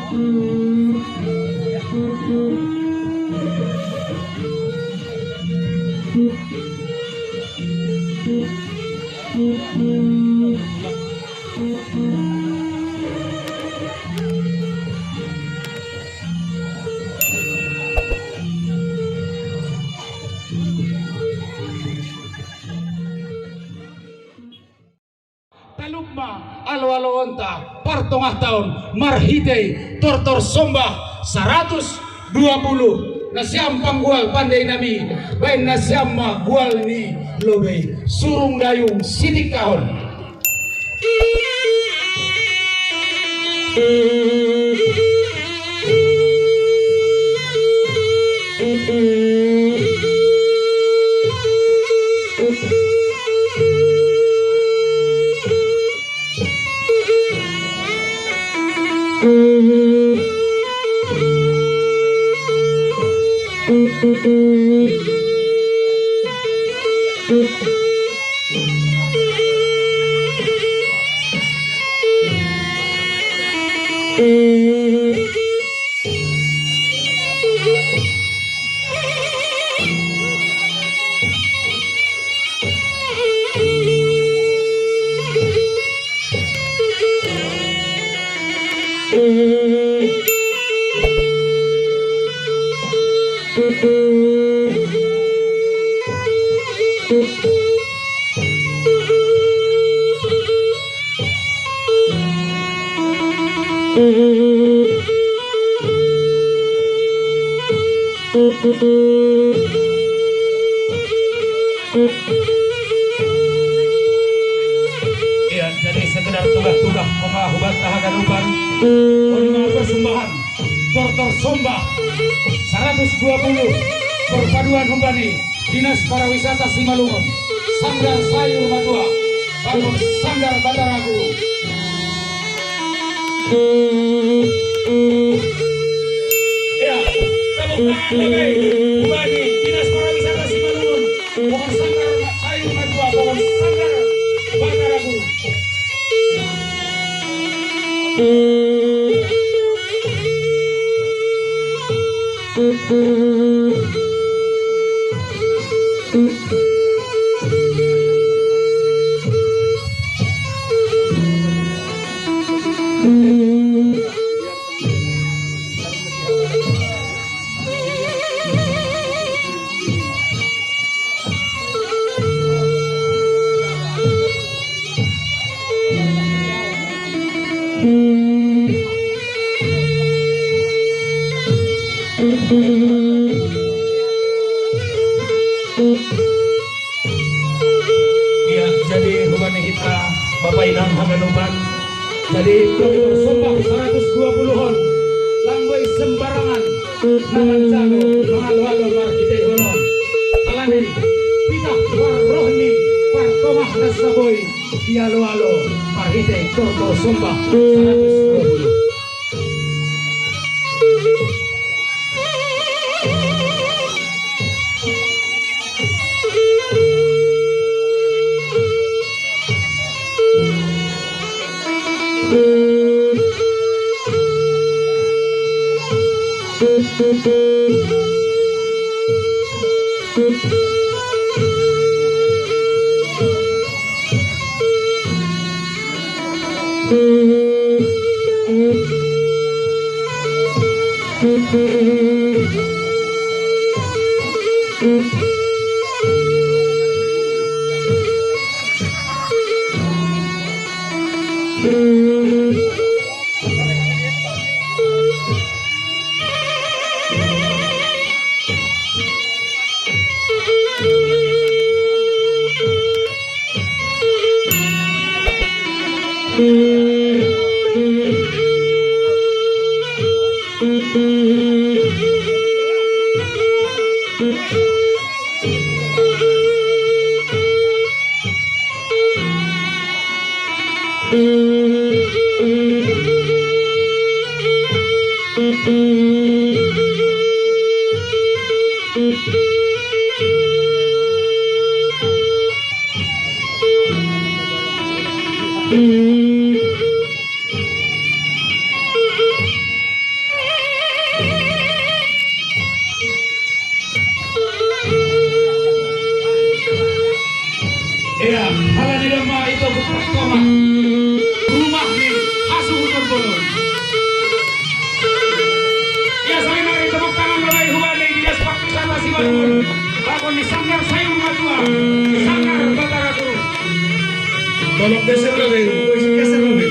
Talukma alo-alo onta partongah tahun marhite tortor sombah 120 nasiam panggual pandai nami bain nasiam ma gual ni lobe surung dayung sidik kahon. Ya, jadi sekedar tugas-tugas pemahubat tahanan menerima persembahan tortor sombah 120 perpaduan humbani Dinas Pariwisata Simalungun Sanggar Sayur Matua bangun Sanggar Bandaragu. Ya, tepuk tangan humbani Dinas Pariwisata Simalungun bangun Sanggar Sayur Matua bangun Sanggar Bandaragu. Ya, jadi hubani kita Bapak Inang Haganuban jadi tortor sombah 120 hon langgoi sembarangan naman jago mahal-halo markite honon alani pitah warrohni partomah nasaboy kialo-alo markite tortor sombah 120. ni Sanggar Sayung Matua, Sanggar Batara Guru. Tolong geser lebih, geser lebih.